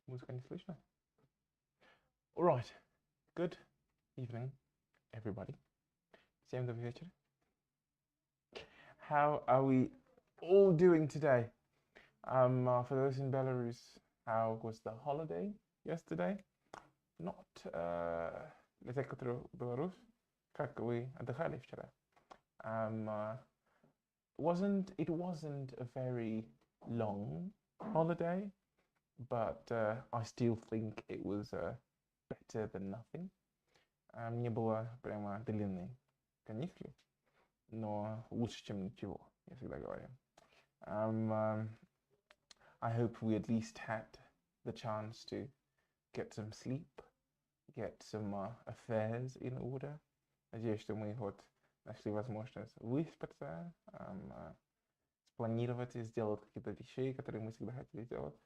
Музыка не слышно? Alright, good evening, everybody. Всем добрый вечер. How are we all doing today? For those in Belarus, how was the holiday yesterday? Not для тех, которые в Беларусь, как вы отдыхали вчера? It wasn't a very long holiday, but I still think it was better than nothing. Не было прямо длинной каникулы, но лучше, чем ничего, я всегда говорю. I hope we at least had the chance to get some sleep, get some affairs in order. Надеюсь, что мы вот нашли возможность выспаться, спланировать и сделать какие-то вещи, которые мы всегда хотели сделать.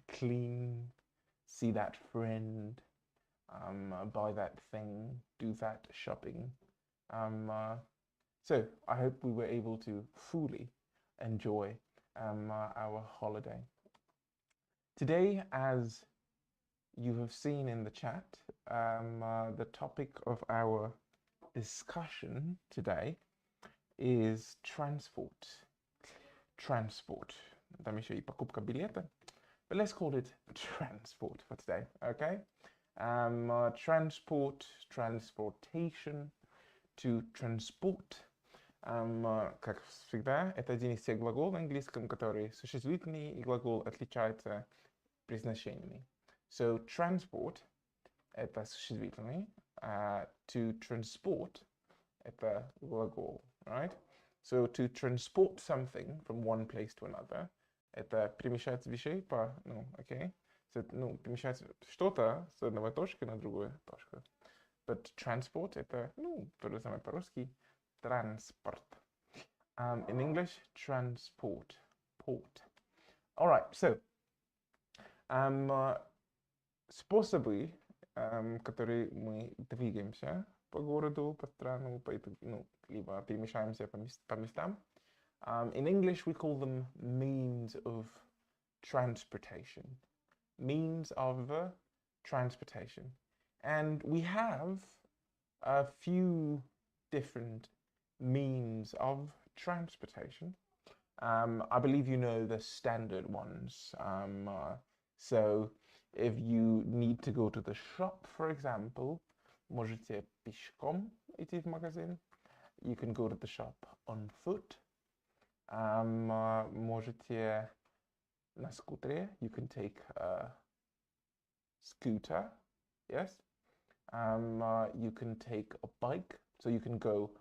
Clean, see that friend, buy that thing, do that shopping. So I hope we were able to fully enjoy our holiday. Today, as you have seen in the chat, the topic of our discussion today is transport. Transport. Там еще и покупка билета. But let's call it transport for today, okay? Transport, transportation, to transport. Как всегда, это один из тех глаголов в английском, который существительный, и глагол отличается при значениями. So, transport – это существительный, to transport – это глагол, right? So, to transport something from one place to another – это перемещать вещей по, окей? Перемещать что-то с одной точки на другую точку. But transport – это, то же самое по-русски, транспорт. In English, transport, port. All right, so, способы, которые мы двигаемся по городу, по страну, либо перемещаемся по местам. In English, we call them means of transportation. Means of transportation. And we have a few different means of transportation. I believe you know the standard ones. So if you need to go to the shop, for example, можете пешком идти в магазин. You can go to the shop on foot. Можете на скутере. You can take a scooter. Yes. You can take a bike. So you can go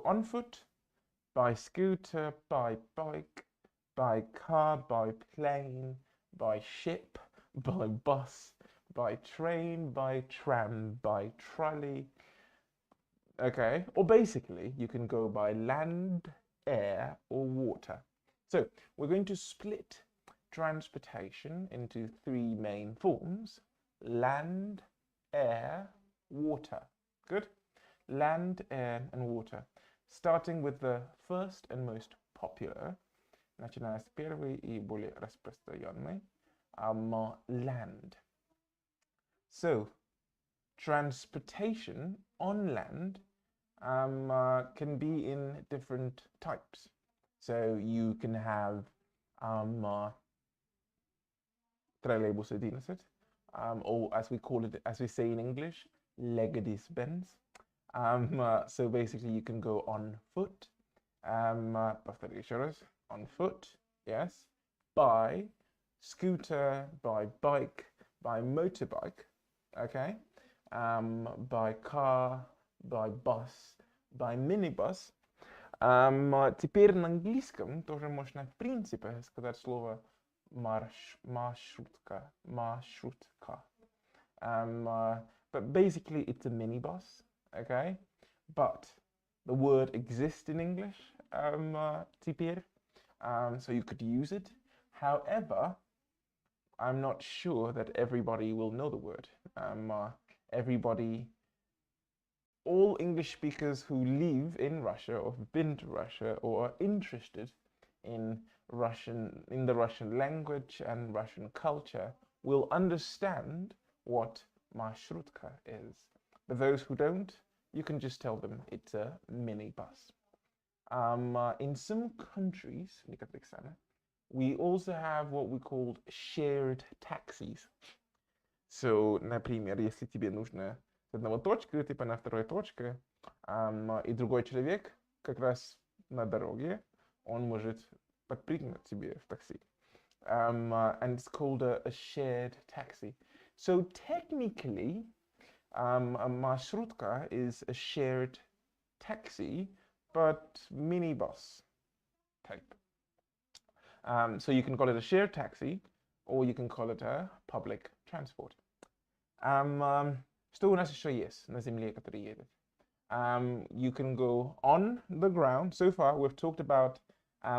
on foot, by scooter, by bike, by car, by plane, by ship, by bus, by train, by tram, by trolley. Okay, or basically you can go by land, air, or water. So we're going to split transportation into three main forms: land, air, water. Good? Land, air, and water. Starting with the first and most popular, начиная с первой и более распространенной, land. So, transportation on land can be in different types. So you can have trolleybus 11, or as we say in English, Legedisbens. So basically you can go on foot, повторю еще раз, on foot, yes, by scooter, by bike, by motorbike, okay, by car, by bus, by minibus. Теперь на английском тоже можно в принципе сказать слово маршрутка. But basically it's a minibus, okay? But the word exists in English теперь, so you could use it. However, I'm not sure that everybody will know the word. All English speakers who live in Russia or have been to Russia or are interested in in the Russian language and Russian culture will understand what marshrutka is. But those who don't, you can just tell them it's a minibus. In some countries, we also have what we call shared taxis. So, например, если тебе нужно с одного точки, типа на второй точке, и другой человек как раз на дороге, он может подпрыгнуть тебе в такси. And it's called a shared taxi. So technically, a marshrutka is a shared taxi, but minibus type. So you can call it a shared taxi, or you can call it a public transport. Что у нас еще есть на земле, который едет? You can go on the ground. So far, we've talked about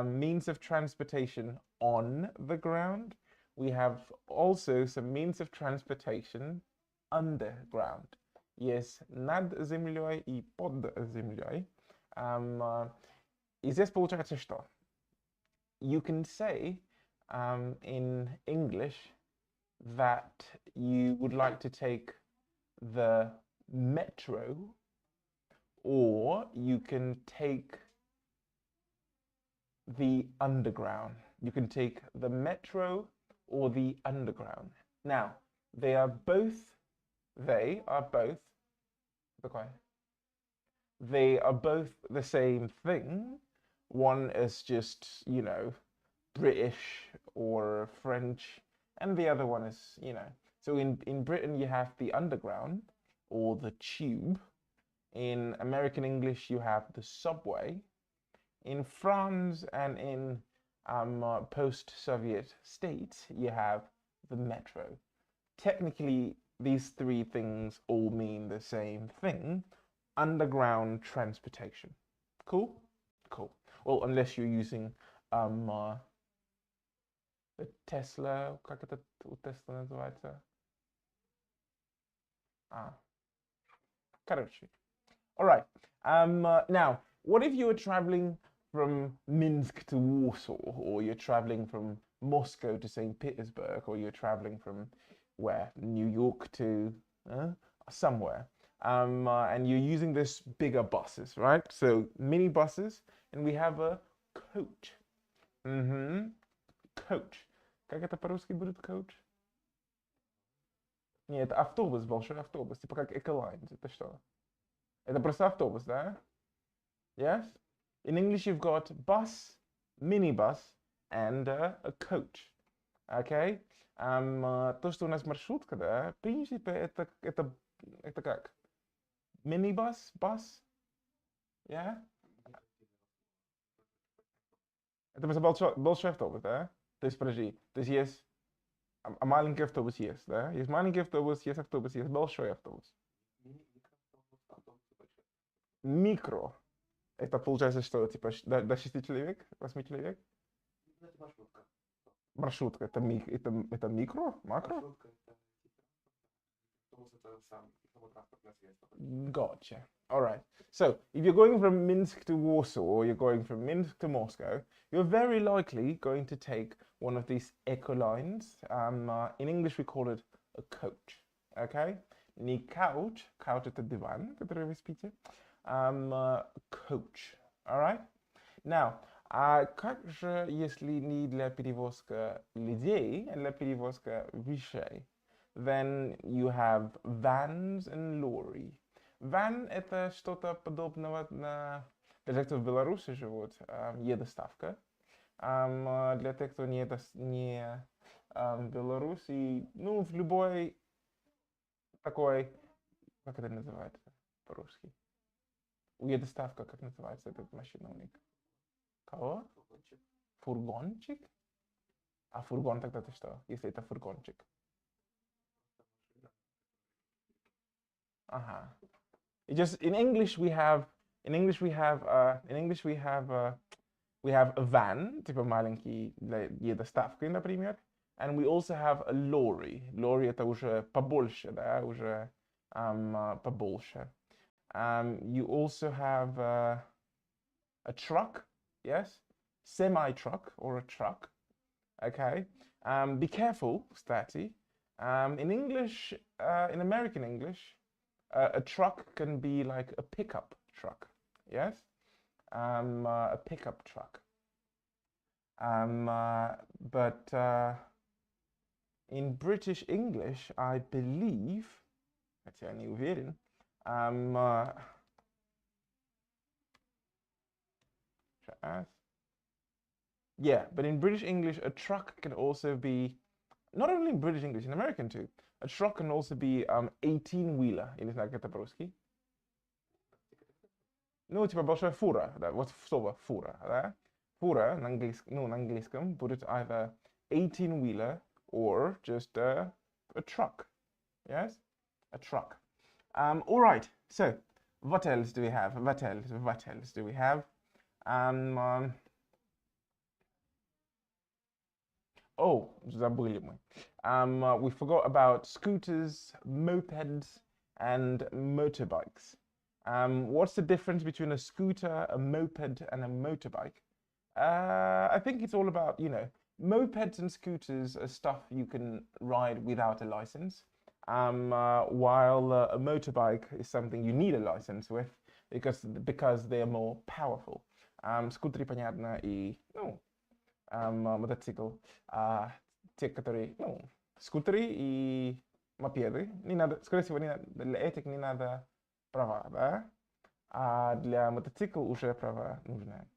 means of transportation on the ground. We have also some means of transportation underground. Есть над землей и под землей. И здесь получается что? You can say in English that you would like to take the metro, or you can take the underground. You can take the metro or the underground. Now, they are both the same thing. One is just, you know, British or French, and the other one is, you know. So in Britain, you have the underground or the tube. In American English, you have the subway. In France and in post-Soviet states, you have the metro. Technically, these three things all mean the same thing: underground transportation. Cool? Cool. Well, unless you're using the Tesla, как это у Tesla называется? Короче. All right. Now, what if you were traveling from Minsk to Warsaw, or you're traveling from Moscow to St. Petersburg, or you're traveling from where? New York to somewhere. And you're using this bigger buses, right? So mini buses, and we have a coach. Coach. Как это по-русски будет coach? Нет, автобус, большой автобус, типа как Ecolines. Это что? Это просто автобус, да? Yes? In English, you've got bus, minibus, and a coach. Okay? То, что у нас маршрутка, да, в принципе, это как? Minibus, bus? Yeah? Это просто большой автобус, да? То есть, подожди, то есть есть маленький автобус есть, да? Есть маленький автобус, есть большой автобус. Микро. Это получается что, типа до 6 человек, 8 человек? Маршрутка. Это микро? Макро? Gotcha. All right. So if you're going from Minsk to Warsaw, or you're going from Minsk to Moscow, you're very likely going to take one of these Ecolines. In English, we call it a coach. Okay? Не couch. Couch это диван, который вы спите. Coach. All right? Now, как же, если не для перевозка людей, а для перевозка вещей? Then you have vans and lorry. Van это что-то подобного на... Для тех, кто в Беларуси живут, е-доставка. Для тех, кто не в Беларуси, ну, в любой такой... Как это называется по-русски? У е-доставка, как называется этот машина у них? Кого? Фургончик? А фургон тогда это что, если это фургончик? It just in English we have a van, типа маленький для доставки, например, and we also have a lorry. Lorry это уже побольше, да, уже побольше. You also have a truck, yes? semi-truck or a truck. Okay. Be careful, kстати. In English, in American English, a truck can be like a pickup truck. Yes. A pickup truck. But in British English, I believe, хотя не уверен, yeah, but in British English, a truck can also be, not only in British English, in American too, a truck can also be 18-wheeler. Я не знаю, как это по-русски. Ну, типа большая фура, да, вот слово фура, да? Фура на английском будет either 18-wheeler or just a truck. Yes? A truck. All right, so what else do we have? What else do we have? Oh, забыли мы. We forgot about scooters, mopeds, and motorbikes. What's the difference between a scooter, a moped, and a motorbike? I think it's all about, mopeds and scooters are stuff you can ride without a license, while a motorbike is something you need a license with because they are more powerful. Скутеры, понятно, и, мотоцикл. Те, которые, скутеры и мопеды. Не надо, скорее всего, для этих не надо права, да? А для мотоцикла уже права нужны.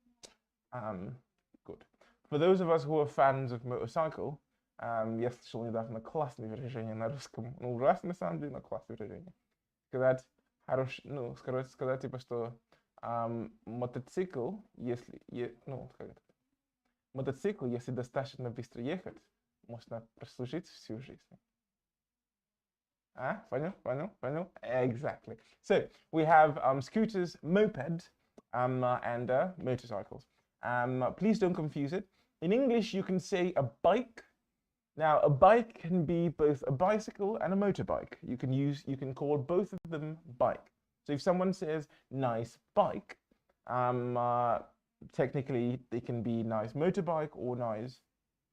Good. For those of us who are fans of motorcycle, я слышал недавно классное выражение на русском. Ну, ужасно на самом деле, но классное выражение. Сказать, сказать типа, что мотоцикл, мотоцикл, если достаточно быстро ехать, можно прослужить всю жизнь. Понял? Exactly. So we have scooters, mopeds, and motorcycles. Please don't confuse it. In English, you can say a bike. Now, a bike can be both a bicycle and a motorbike. You can call both of them bike. So if someone says nice bike, technically they can be nice motorbike or nice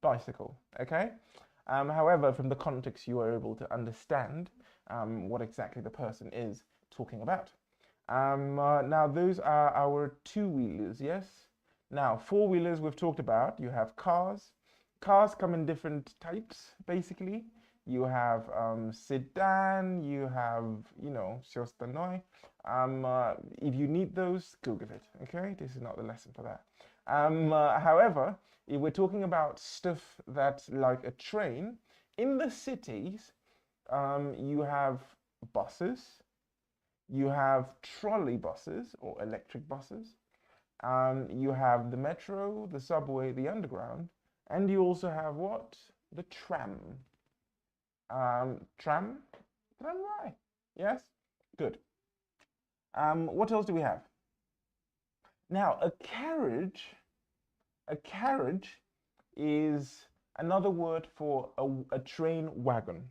bicycle. Okay. However, from the context, you are able to understand what exactly the person is talking about. Now, those are our two-wheelers, yes? Now, four-wheelers we've talked about. You have cars. Cars come in different types, basically. You have sedan, you have, все остальное. If you need those, Google it, okay? This is not the lesson for that. However, if we're talking about stuff that's like a train, in the cities, you have buses, you have trolley buses or electric buses, you have the metro, the subway, the underground, and you also have what? The tram. Tramway. Yes? Good. What else do we have? Now, a carriage is another word for a train wagon.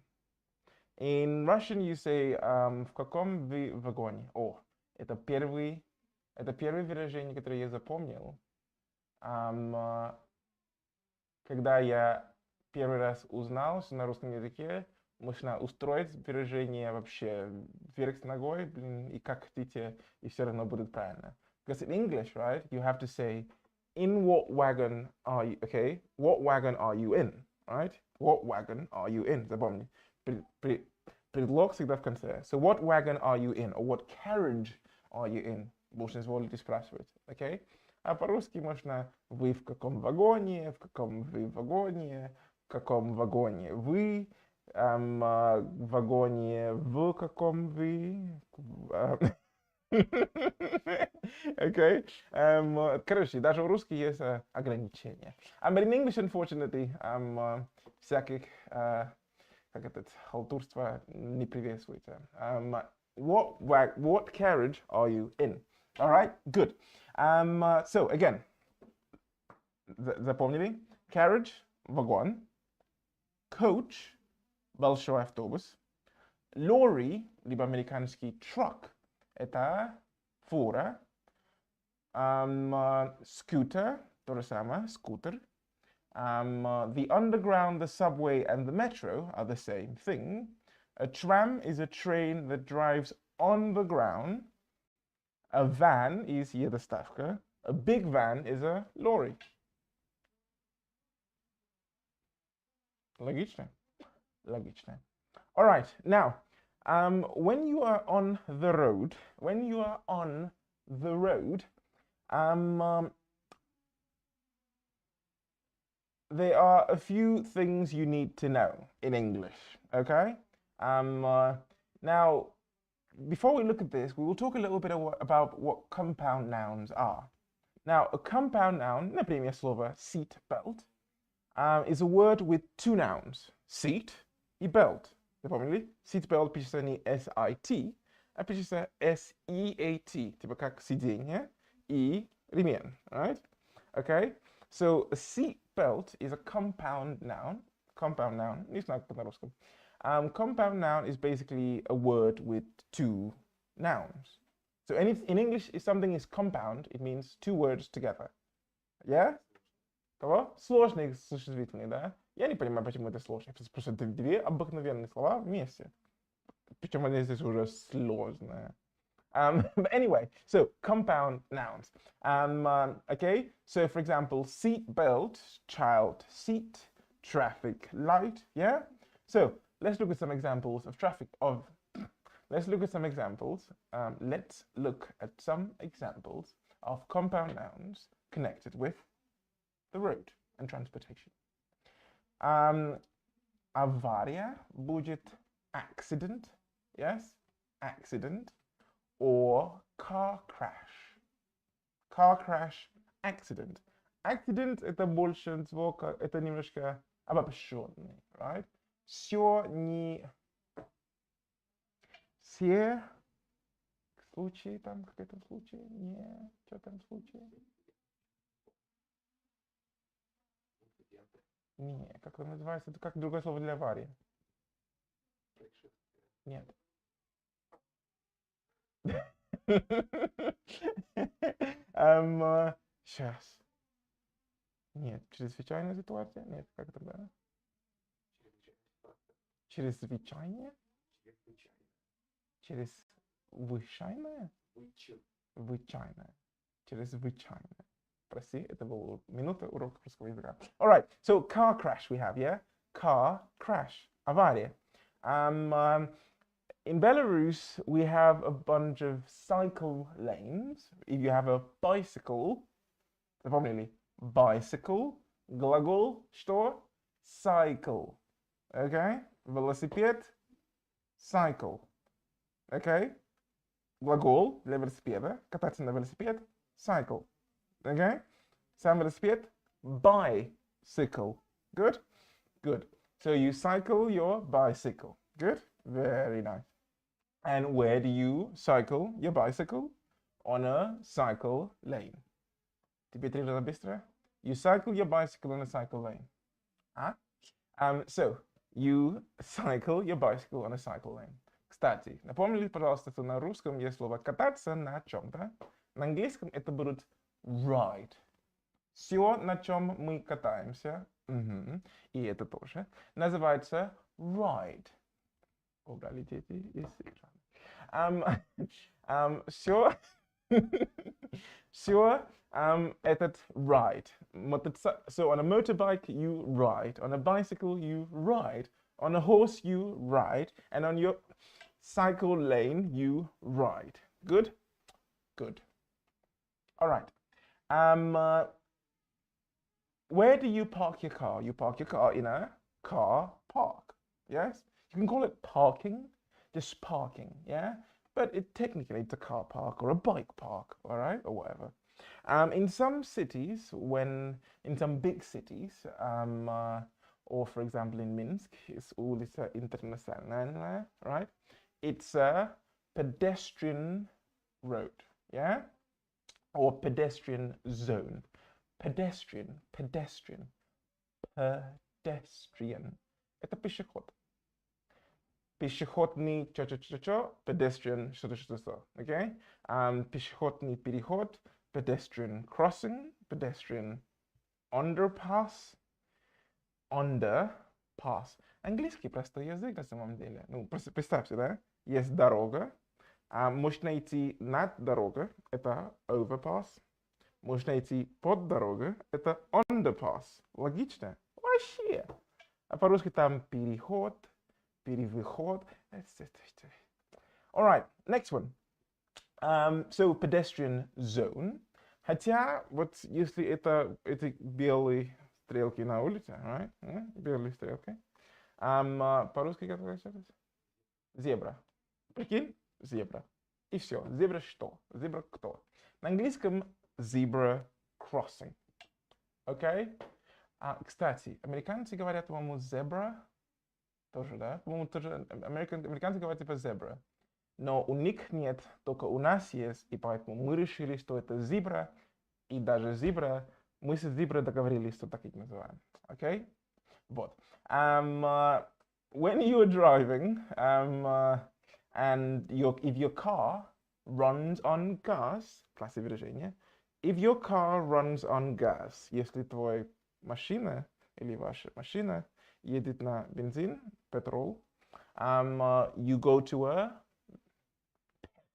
In Russian you say в каком вы вагоне? О, это первое выражение, которое я запомнил. Когда я первый раз узнал, что на русском языке можно устроить выражение вообще вверх ногой, и как хотите, и все равно будет правильно. Because in English, right, you have to say, in what wagon are you, okay? What wagon are you in, right? What wagon are you in? Запомни. Предлог всегда в конце. So what wagon are you in? Or what carriage are you in? Можно изволите спрашивать, okay? А по-русски можно вы в каком вагоне, в каком вы вагоне, в каком вагоне вы, в вагоне в каком вы. Okay. Короче, даже в русском есть ограничения. But in English, unfortunately, всяких, как это, халтурства не приветствуется. What carriage are you in? All right, good. So again, запомнили? Carriage, вагон. Coach, большой автобус. Lorry, либо американский truck, это фура. Scooter, то же самое, скутер. The underground, the subway, and the metro are the same thing. A tram is a train that drives on the ground. A van is єдоставка. A big van is a lorry. Логично? Логично. All right, now, when you are on the road, there are a few things you need to know in English, okay? Now, before we look at this, we will talk a little bit about what compound nouns are. Now, a compound noun, например, слово seat belt, is a word with two nouns, seat и belt. Запомнили? Seat belt пишется не S-I-T, а пишется S-E-A-T, типа как сиденье и ремень, right? Okay? So a seat belt is a compound noun. Compound noun, не знаю, как на русском. Compound noun is basically a word with two nouns. So in English, if something is compound, it means two words together. Yeah? Кого? Сложные существительные, да? Я не понимаю, почему это сложно. Просто это две обыкновенные слова вместе. Причем они здесь уже сложные. But anyway, so compound nouns. Okay, so for example, seat belt, child seat, traffic light, yeah? So let's look at some examples of let's look at some examples of compound nouns connected with the road and transportation. Авария будет accident, yes, accident, or car crash. Car crash, accident. Accident это большинство, это немножко обобщенный, right? Все случаи там, как в этом случае, не, что там случае? Не, как это называется? Это как другое слово для аварии? Нет. Сейчас. Нет, чрезвычайная ситуация? Нет, как тогда? Чрезвычайная? Чрезвычайная? Вычайная. Чрезвычайная. Прости, это была минута урока русского языка. All right, so car crash we have, yeah? Car crash. Авария. In Belarus, we have a bunch of cycle lanes. If you have a bicycle, запомнили? Bicycle, глагол, что? Cycle. Okay? Велосипед, cycle. Okay? Глагол для велосипеда, кататься на велосипед, cycle. Okay? Сам велосипед, bicycle. Good? Good. So you cycle your bicycle. Good? Very nice. And where do you cycle your bicycle? On a cycle lane. Тебе 3 раза быстро? You cycle your bicycle on a cycle lane. So, you cycle your bicycle on a cycle lane. Кстати, напомнили, пожалуйста, что на русском есть слово «кататься на чем-то». На английском это будет ride. Все, на чем мы катаемся, и это тоже, называется ride. Убрали дети из экрана. Все этот ride. So on a motorbike you ride, on a bicycle you ride, on a horse you ride, and on your cycle lane you ride. Good? Good. All right. Where do you park your car? You park your car in a car park. Yes? You can call it parking, just parking, yeah? But technically it's a car park or a bike park, all right? Or whatever. In some cities, in some big cities, or for example in Minsk, it's улица Internationalная, right? It's a pedestrian road, yeah? Or pedestrian zone. Pedestrian. Это пешеход. Пешеходный pedestrian что-то, okay? Пешеходный переход, pedestrian crossing, pedestrian underpass, underpass. Английский простой язык на самом деле. Ну, просто представьте, да? Есть дорога, можно идти над дорогой, это overpass. Можно идти под дорогой, это underpass. Логично? Вообще. А по-русски там переход, перевыход. Alright, next one. So pedestrian zone. Хотя, вот если это эти белые стрелки на улице, right? Белые стрелки. По-русски как это? Зебра. Прикинь? Зебра. И все. Зебра что? Зебра кто? На английском zebra crossing. Окей? Кстати, американцы говорят, по-моему, zebra. Тоже, да? По-моему, тоже американцы говорят типа zebra. Но у них нет, только у нас есть, и поэтому мы решили, что это зебра, и даже зебра, мы с зебра договорились, что так их называем. Окей? Вот. When you are driving, and if your car runs on gas, классное выражение, if your car runs on gas, если твоя машина или ваша машина едет на бензин, петрол, you go to a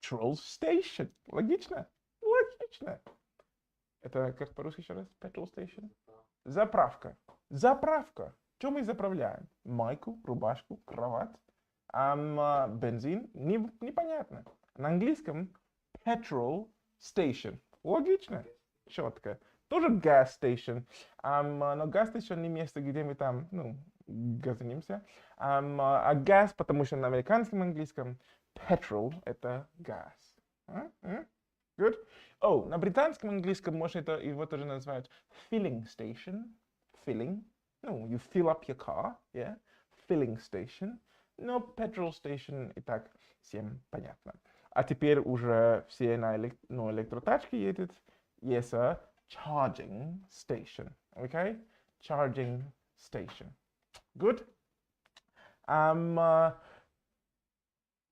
petrol station. Логично? Логично. Это как по-русски еще раз? Petrol station? Заправка. Заправка. Что мы заправляем? Майку, рубашку, кровать. Бензин? Непонятно. На английском petrol station. Логично. Четко. Тоже gas station. Но gas station не место, где мы там, газанимся. А gas, потому что на американском английском petrol это газ. Good? На британском английском можно его тоже назвать filling station. Filling. You fill up your car, yeah? Filling station. Но petrol station и так всем понятно. А теперь уже все на электротачке едут. Есть a charging station. Okay? Charging station. Good?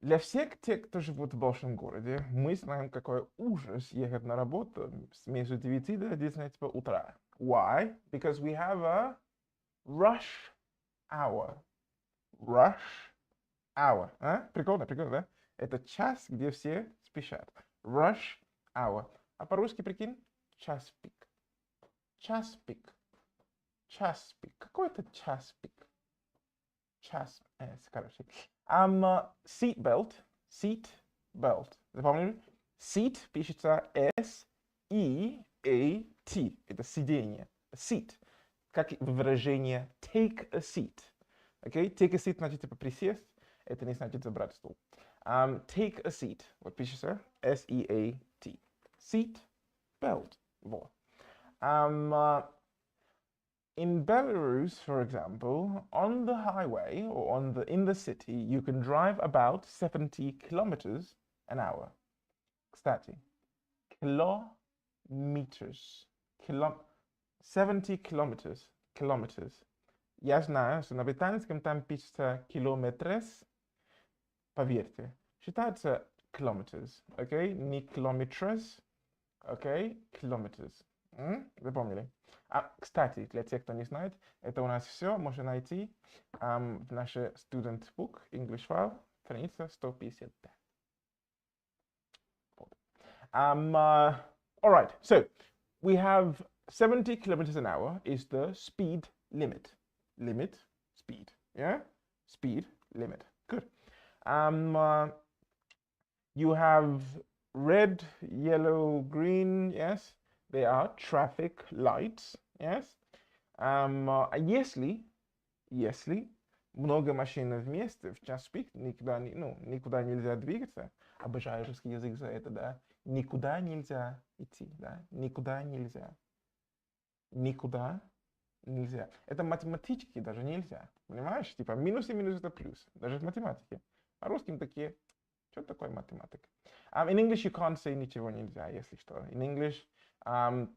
Для всех тех, кто живет в большом городе, мы знаем, какой ужас ехать на работу между 9 до 11 утра. Why? Because we have a rush hour. Rush hour. Прикольно, прикольно, да? Это час, где все спешат. Rush hour. А по-русски, прикинь, час пик. Час пик. Час пик. Какой это час пик? Час. Короче. Seat belt. Seat belt. Запомнили? Seat пишется S-E-A-T. Это сиденье. Seat. Как выражение take a seat. Okay? Take a seat значит типа присесть. Это не значит забрать стул. Take a seat. Вот пишется S-E-A-T. Seat belt. Вот. In Belarus, for example, on the highway or in the city, you can drive about 70 kilometers an hour. Кстати, kilometers. 70 kilometers. Я знаю, что на британском там пишется kilometres. Поверьте, считается kilometers, окей? Не kilometers, окей? Kilometers. Запомнили? Кстати, для тех, кто не знает, это у нас все можно найти в нашей Student Book English File, страница 155. All right, so we have 70 kilometers an hour is the speed limit. Limit, speed, yeah? Speed, limit. Good. You have red, yellow, green, yes? They are traffic lights, yes? Если много машин вместе в час пик, никуда нельзя двигаться. Обожаю русский язык за это, да? Никуда нельзя идти, да? Никуда нельзя. Никуда нельзя. Это математически даже нельзя. Понимаешь? Типа минус и минус это плюс. Даже в математике. А русским такие, что такое математика? In English you can't say ничего нельзя, если что. In English,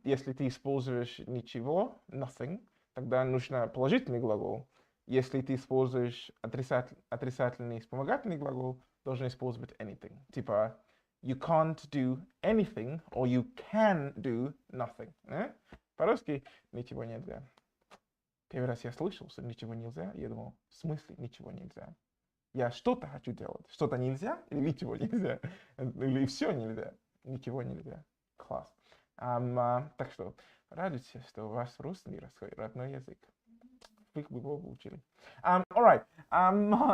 если ты используешь ничего, nothing, тогда нужно положительный глагол. Если ты используешь отрицательный вспомогательный глагол, должен использовать anything. Типа, you can't do anything or you can do nothing. По-русски ничего нельзя. Первый раз я слышал, что ничего нельзя, я думал, в смысле ничего нельзя? Я что-то хочу делать, что-то нельзя или ничего нельзя? Или все нельзя, ничего нельзя. Класс. Так что радуйтесь, что ваш русский родной язык. Вы его выучили. All right.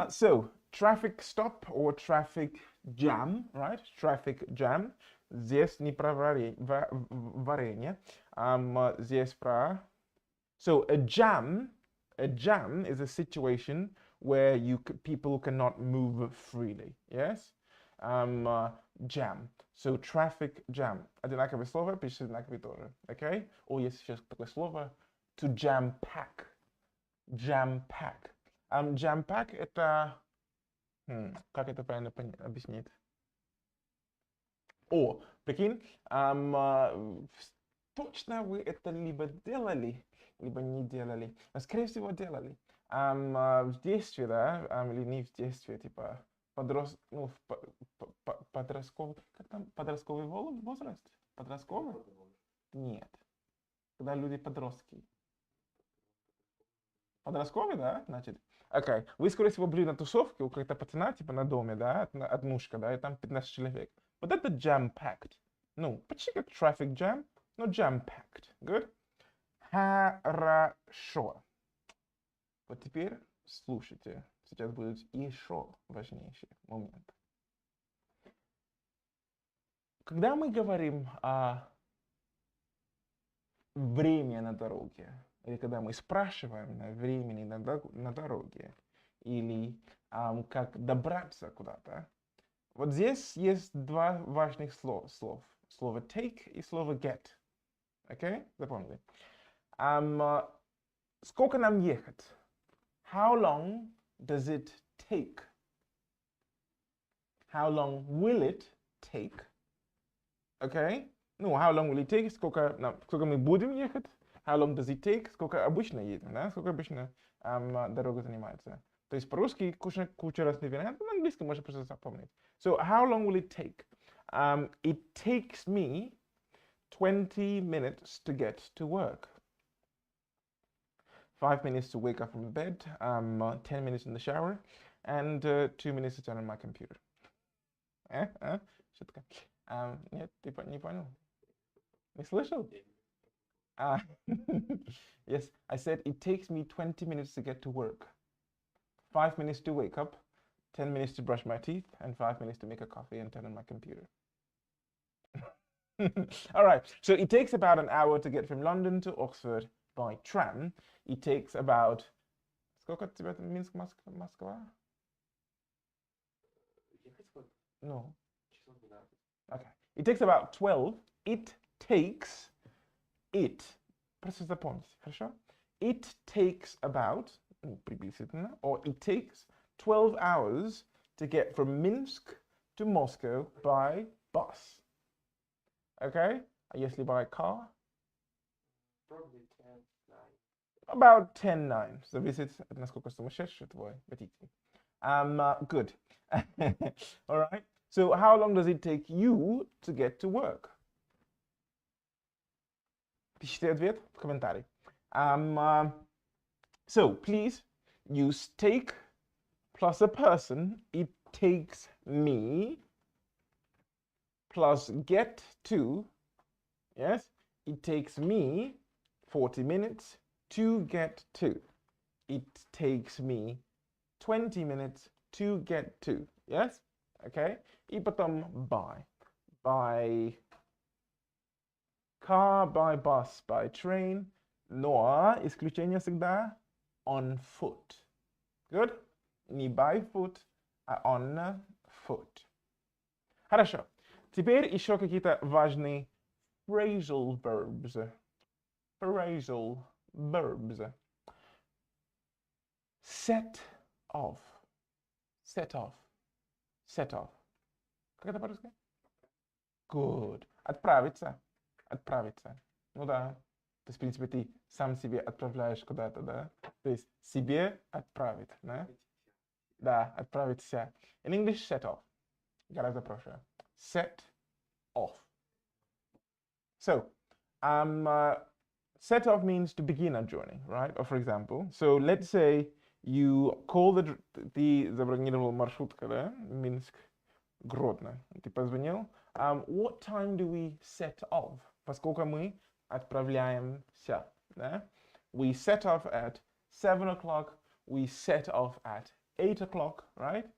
So traffic stop or traffic jam, right? Traffic jam. Здесь не про варенье. Здесь про... So a jam is a situation where people cannot move freely. Yes? Jam. So traffic jam. Одинаковое слово, пишется одинаковое тоже. Okay? О, есть еще такое слово. To jam pack. Jam pack. Jam pack это... как это правильно объяснить? О, прикинь, точно вы это либо делали, либо не делали. Но, скорее всего, делали. В детстве, да, или не в детстве, типа, подростковый, как там, подростковый возраст? Подростковый? Нет. Когда люди подростки. Подростковый, да, значит? Окей. Вы, скорее всего, были на тусовке у какого-то пацана, типа, на доме, да, однушка, да, и там 15 человек. Вот это jam-packed. Ну, почти как traffic jam, но jam-packed. Good? Хорошо. Вот теперь слушайте. Сейчас будет еще важнейший момент. Когда мы говорим о времени на дороге, или когда мы спрашиваем на времени на дороге, или как добраться куда-то, вот здесь есть два важных слова. Слово take и слово get. Окей? Запомнили? Сколько нам ехать? How long does it take? How long will it take? Okay? Ну, how long will it take? Сколько мы будем ехать? How long does it take? Сколько обычно едем, да? Сколько обычно дорога занимается? То есть по-русски куча разных вариантов, на английском можно просто запомнить. So, how long will it take? It takes me 20 minutes to get to work. 5 minutes to wake up from bed, 10 minutes in the shower, and 2 minutes to turn on my computer. Шутка. Нет, ты не понял? Не слышал? Yes, I said it takes me 20 minutes to get to work. 5 minutes to wake up, 10 minutes to brush my teeth, and 5 minutes to make a coffee and turn on my computer. All right, so it takes about an hour to get from London to Oxford by tram. It takes about... Сколько тебе это Минск, Москва? No. Okay. It takes about 12. It takes... Просто запомните, хорошо? It takes about... приблизительно. Or it takes 12 hours to get from Minsk to Moscow by bus. Okay? А если by car? Probably 10-9. About 10-9. Зависит от насколько сумасшедший твой водитель. Good. All right. So how long does it take you to get to work? Пишите ответ в комментарии. So please use take plus a person. It takes me plus get to. Yes, it takes me 40 minutes to get to. It takes me 20 minutes to get to. Yes? Okay? И потом by. By car, by bus, by train. Но исключение всегда on foot. Good? Не by foot, а on foot. Хорошо. Теперь еще какие-то важные phrasal verbs. Phrasal verbs. Set off. Set off. Set off. Как это по-русски? Good. Отправиться. Отправиться. Ну да. То есть, в принципе, ты сам себе отправляешь куда-то, да? То есть, себе отправить, да? Да, отправиться. In English, set off. Гораздо проще. Set off. So, set off means to begin a journey, right? Or for example, so let's say you call ты забронировал маршрутка, да? Минск, Гродно. Ты позвонил. What time do we set off? Поскольку мы отправляемся, да? We set off at 7 o'clock. We set off at 8 o'clock, right?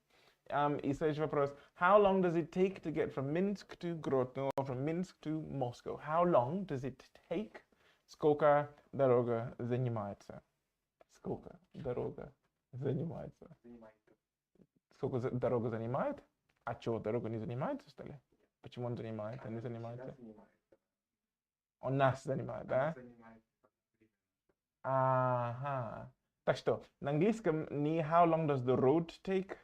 И следующий вопрос. How long does it take to get from Minsk to Grodno or from Minsk to Moscow? How long does it take? Сколько дорога занимается? Сколько дорога занимается? Сколько дорога занимает? А что, дорога не занимается, что ли? Почему он занимает, а не занимается? Он нас занимает, да? Ага. Так что, на английском не how long does the road take?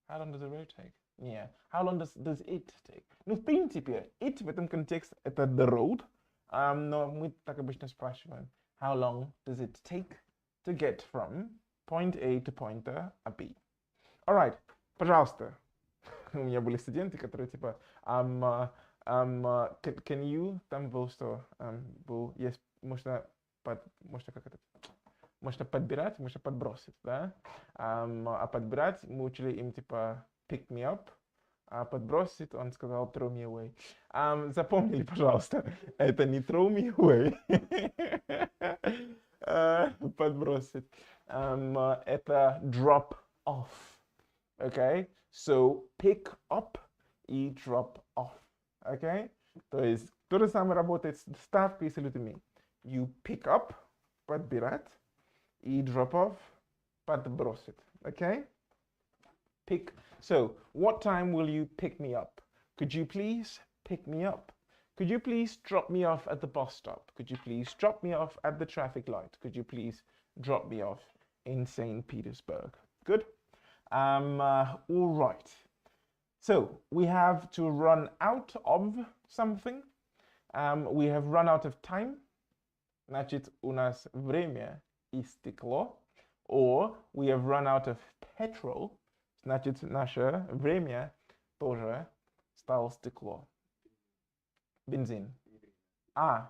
How long does the road take? Не. How long does it take? Ну, в принципе, it в этом контексте это the road, но мы так обычно спрашиваем. How long does it take to get from point A to point B? Alright, пожалуйста. У меня были студенты, которые типа, can you, там был что, был, есть, можно как это, можно подбирать, можно подбросить, да? А подбирать мы учили им типа pick me up, а подбросить он сказал throw me away. Запомнили, пожалуйста, это не throw me away, подбросить, это drop off, okay? So pick up и drop off, okay? То есть то же самое работает с доставкой и с людьми. You pick up, подбирать, и drop off, подбросить, okay? Pick. So, what time will you pick me up? Could you please pick me up? Could you please drop me off at the bus stop? Could you please drop me off at the traffic light? Could you please drop me off in St. Petersburg? Good. All right. So, we have to run out of something. We have run out of time. Значит, у нас время истекло. Or we have run out of petrol. Значит, наше время тоже стало стекло. Бензин.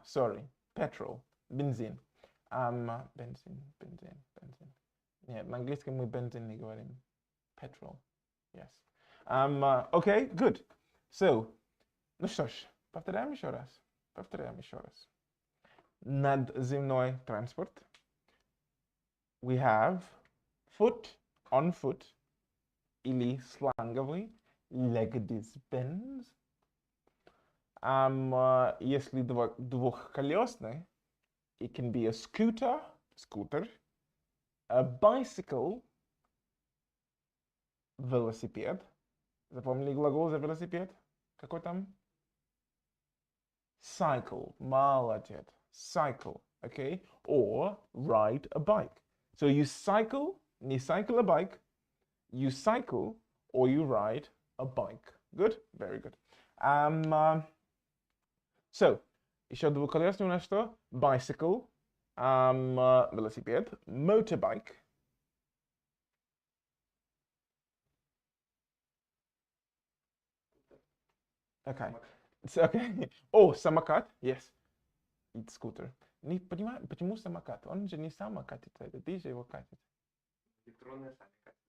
Sorry. Petrol. Бензин. Бензин. Нет, на английском мы бензин не говорим. Petrol. Yes. Okay, good. So, ну что ж, повторяем еще раз. Надземной транспорт. We have foot, on foot, или сланговый leg-dispense. Если двухколесный, it can be a scooter, a bicycle, велосипед. Запомнили глагол за велосипед? Какой там? Cycle. Молодец. Cycle. Okay? Or ride a bike. So you cycle, you cycle a bike, you cycle, or you ride a bike. Good? Very good. So, еще двухколесный у нас что? Bicycle, велосипед, motorbike. Okay. Okay. Самокат. Yes. It's scooter. Не понимаю, почему самокат? Он же не сам катится, это ты же его катишь. Электронные сами катятся.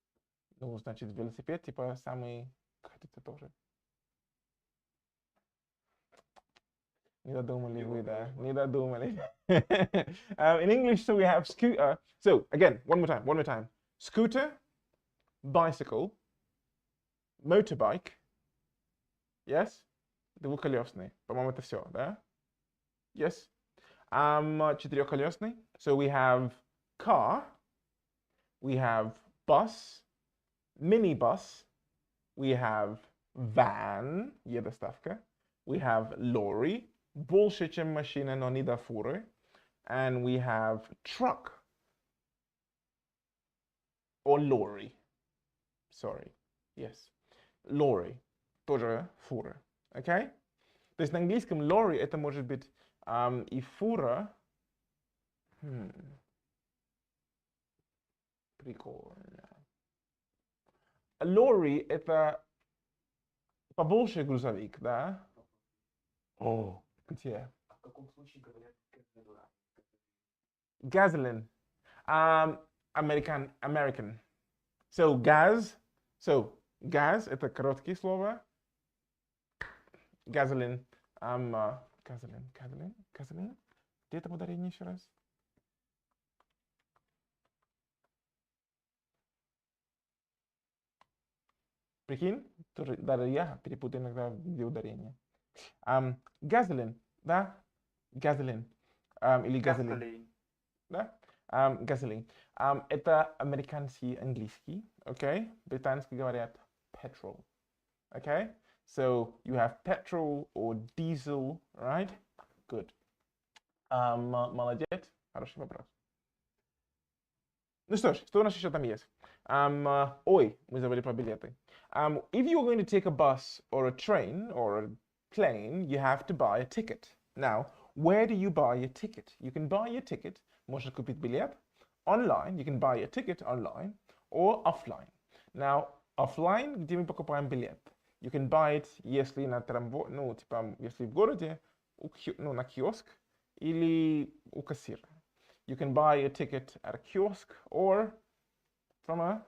Ну, значит, велосипед типа самый катится тоже. Не додумали вы, да? Не додумали. In English, so we have scooter. So, again, one more time. Scooter, bicycle, motorbike. Yes? Двухколесный. По-моему, это все, да? Yes? Четырехколесный. So we have car, we have bus, minibus, we have van, доставка, we have lorry, больше, чем машина, но не до фуры, and we have truck, or lorry. Sorry. Yes. Lorry. Тоже фура. Okay? То есть на английском lorry это может быть и фура. Прикольно. Lorry это побольше грузовик, да? О, где? каком случае говорят газела? Gasoline. American. So, gas. So, gas — это короткие слова. Gasoline. Gasoline. Где это ударение еще раз? Прикинь, тоже, даже я перепутаю иногда, где ударение. Gasoline, да? Gasoline. Или gasoline. Gasoline. Да? Gasoline. Это американский английский, окей? Британские говорят petrol, okay? So you have petrol or diesel, right? Good. Молодец. Хороший вопрос. Ну что ж, что у нас еще там есть? Ой, мы забыли про билеты. If you're going to take a bus or a train or a plane, you have to buy a ticket. Now, where do you buy your ticket? You can buy your ticket, можно купить билет, online, you can buy a ticket online, or offline. Now, offline, где мы покупаем билет? You can buy it, если на ну, типа, если в городе, ну, на киоск или у кассира. You can buy a ticket at a kiosk or from a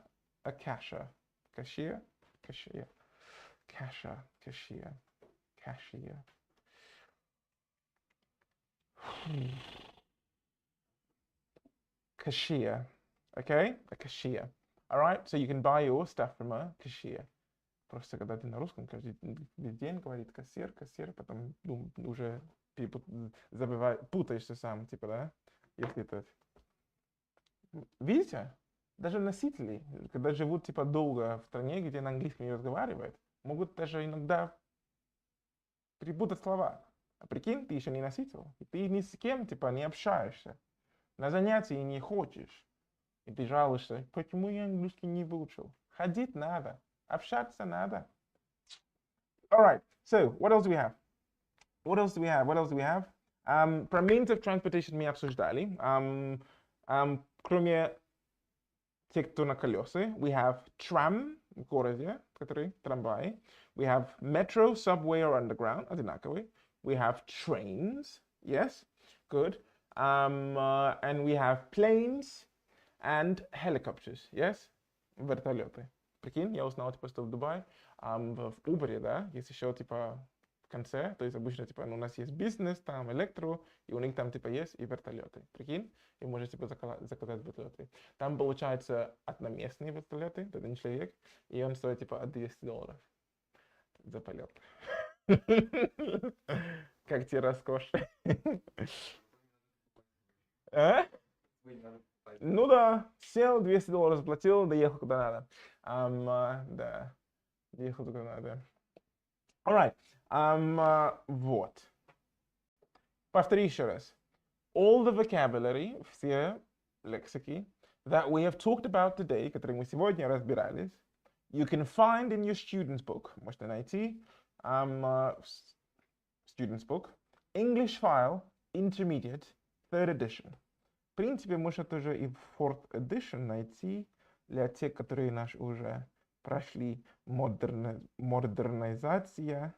cashier. Cashier? Cashier. Cashier. Cashier. Cashier. Cashier. Okay? A cashier. Alright? So you can buy your stuff from a cashier. Просто когда ты на русском каждый день говорит кассир, потом уже путаешься сам, типа, да? Если это... Видите? Даже носители, когда живут типа долго в стране, где на английском не разговаривают, могут даже иногда перепутать слова. А прикинь, ты еще не носитель, и ты ни с кем типа не общаешься. На занятии не хочешь. И ты жалуешься, почему я английский не выучил. Ходить надо, общаться надо. Alright, so what else do we have? Про means of transportation мы обсуждали. Кроме тех, кто на колеса, we have tram в городе, который трамвай. We have metro, subway or underground, одинаковый. We have trains, yes, good. And we have planes and helicopters, yes, вертолеты. Прикинь, я узнал, типа, что в Дубае, в Uber, да, есть еще, типа, в конце, то есть обычно, типа, ну, у нас есть бизнес, там, электро, и у них там, типа, есть и вертолеты, прикинь, и можете, типа, заказать вертолеты. Там, получается, одноместные вертолеты, один человек, и он стоит, типа, от $200 за полет. Как тебе роскошь? А? Ну да, сел, $200 заплатил, доехал куда надо. Да, доехал куда надо. Alright, вот. Повтори еще раз. All the vocabulary, все лексики, that we have talked about today, которые мы сегодня разбирались, you can find in your student's book. Можете найти student's book. English file, intermediate, third edition. В принципе, можно тоже и fourth edition найти для тех, которые наши уже прошли модернизация.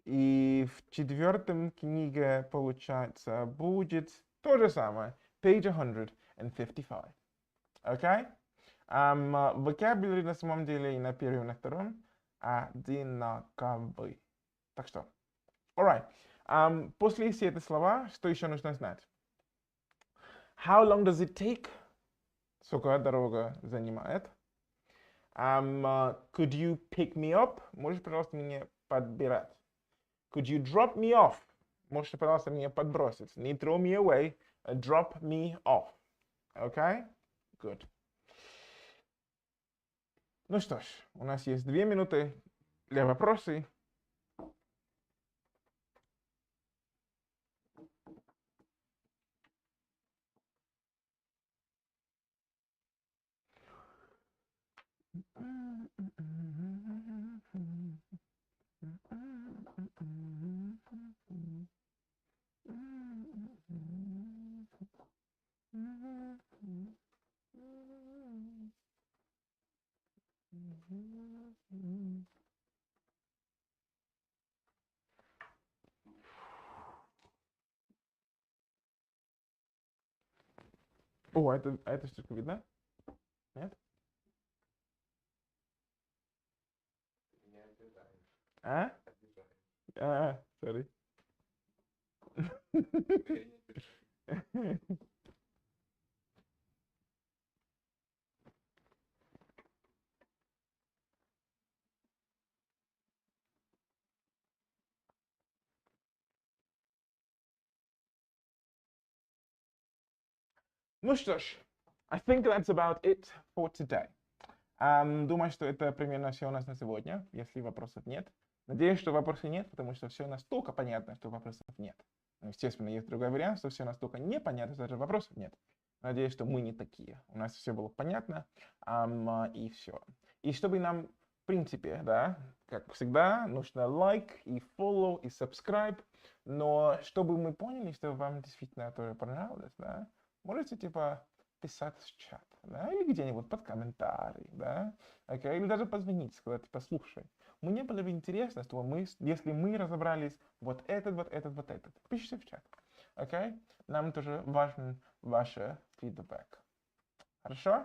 И в четвертом книге, получается, будет то же самое. Page 155. Окей? Vocabulary на самом деле и на первом, и на втором одинаковый. Так что, alright. После всех этих слова, что еще нужно знать? How long does it take? Сколько дорога занимает? Could you pick me up? Можешь, пожалуйста, меня подбирать? Could you drop me off? Можешь, пожалуйста, меня подбросить? Не throw me away, drop me off. Okay? Good. Ну что ж, у нас есть 2 минуты для вопросов. О, эта штука видна? Нет? Меня обижаешь. А? Sorry. Ну что ж, I think that's about it for today. Думаю, что это примерно все у нас на сегодня, если вопросов нет. Надеюсь, что вопросов нет, потому что все настолько понятно, что вопросов нет. Ну, естественно, есть другой вариант, что все настолько непонятно, что даже вопросов нет. Надеюсь, что мы не такие. У нас все было понятно, и все. И чтобы нам, в принципе, да, как всегда, нужно лайк и follow и subscribe. Но чтобы мы поняли, что вам действительно тоже понравилось, да, можете типа писать в чат, да, или где-нибудь под комментарий, да, okay? Или даже позвонить, сказать, типа, слушай, мне было бы интересно, что мы, если мы разобрались вот этот, пишите в чат, окей? Нам тоже важен ваш фидбэк. Хорошо?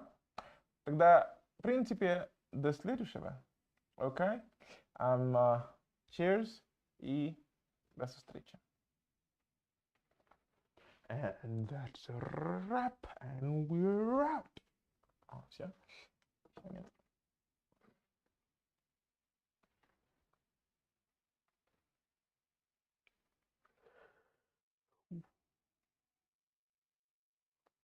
Тогда, в принципе, до следующего, окей? Cheers и до встречи. And that's a wrap, and we're out. Все? Нет.